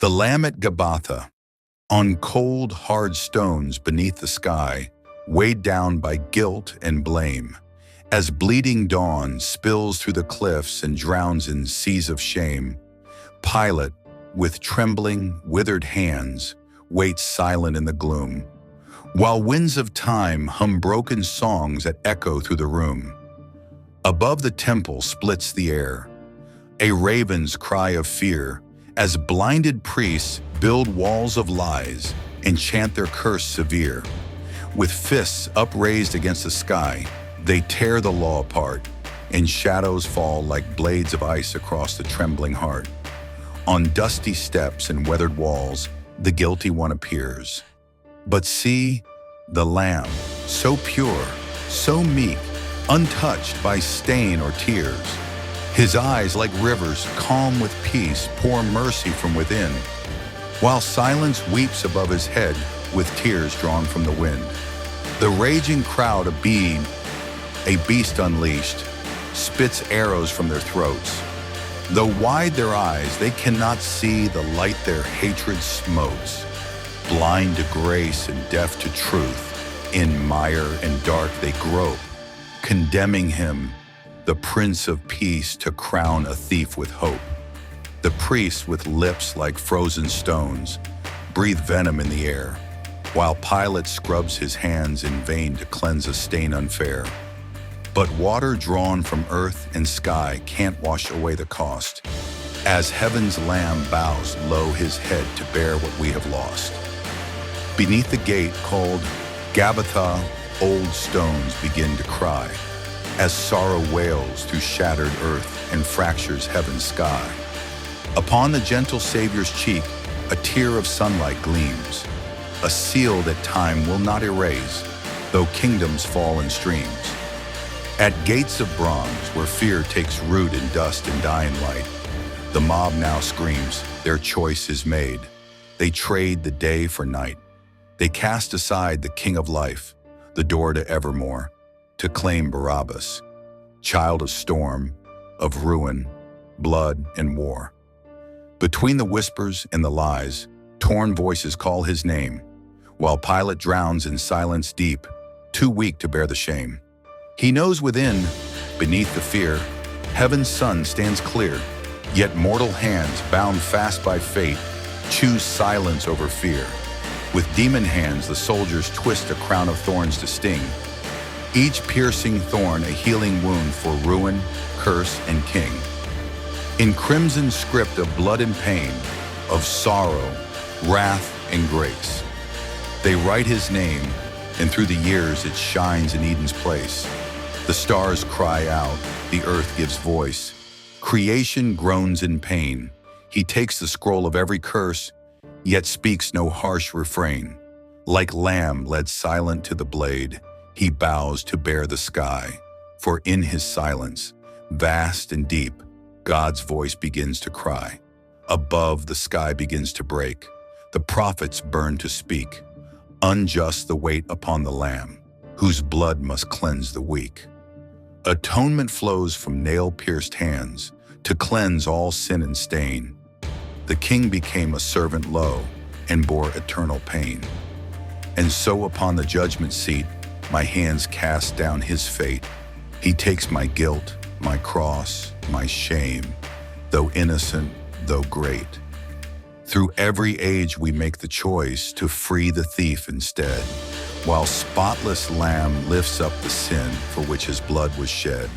The Lamb at Gabatha, on cold, hard stones beneath the sky, weighed down by guilt and blame, as bleeding dawn spills through the cliffs and drowns in seas of shame, Pilate, with trembling, withered hands, waits silent in the gloom, while winds of time hum broken songs that echo through the room. Above the temple splits the air, a raven's cry of fear, as blinded priests build walls of lies and chant their curse severe. With fists upraised against the sky, they tear the law apart, and shadows fall like blades of ice across the trembling heart. On dusty steps and weathered walls, the guilty one appears. But see, the Lamb, so pure, so meek, untouched by stain or tears. His eyes, like rivers, calm with peace, pour mercy from within, while silence weeps above his head with tears drawn from the wind. The raging crowd, a beast unleashed, spits arrows from their throats. Though wide their eyes, they cannot see the light their hatred smotes. Blind to grace and deaf to truth, in mire and dark they grope, condemning him, the Prince of Peace, to crown a thief with hope. The priests, with lips like frozen stones, breathe venom in the air, while Pilate scrubs his hands in vain to cleanse a stain unfair. But water drawn from earth and sky can't wash away the cost, as heaven's Lamb bows low his head to bear what we have lost. Beneath the gate called Gabatha, old stones begin to cry, as sorrow wails through shattered earth and fractures heaven's sky. Upon the gentle Savior's cheek, a tear of sunlight gleams, a seal that time will not erase, though kingdoms fall in streams. At gates of bronze, where fear takes root in dust and dying light, the mob now screams, their choice is made. They trade the day for night. They cast aside the King of life, the door to evermore, to claim Barabbas, child of storm, of ruin, blood, and war. Between the whispers and the lies, torn voices call his name, while Pilate drowns in silence deep, too weak to bear the shame. He knows within, beneath the fear, heaven's sun stands clear, yet mortal hands, bound fast by fate, choose silence over fear. With demon hands, the soldiers twist a crown of thorns to sting, each piercing thorn a healing wound for ruin, curse, and king. In crimson script of blood and pain, of sorrow, wrath, and grace, they write his name, and through the years it shines in Eden's place. The stars cry out, the earth gives voice, creation groans in pain. He takes the scroll of every curse, yet speaks no harsh refrain. Like lamb led silent to the blade, he bows to bear the sky, for in his silence, vast and deep, God's voice begins to cry. Above, the sky begins to break, the prophets burn to speak. Unjust the weight upon the Lamb, whose blood must cleanse the weak. Atonement flows from nail-pierced hands to cleanse all sin and stain. The King became a servant low and bore eternal pain. And so upon the judgment seat, my hands cast down his fate. He takes my guilt, my cross, my shame, though innocent, though great. Through every age we make the choice to free the thief instead, while spotless Lamb lifts up the sin for which his blood was shed.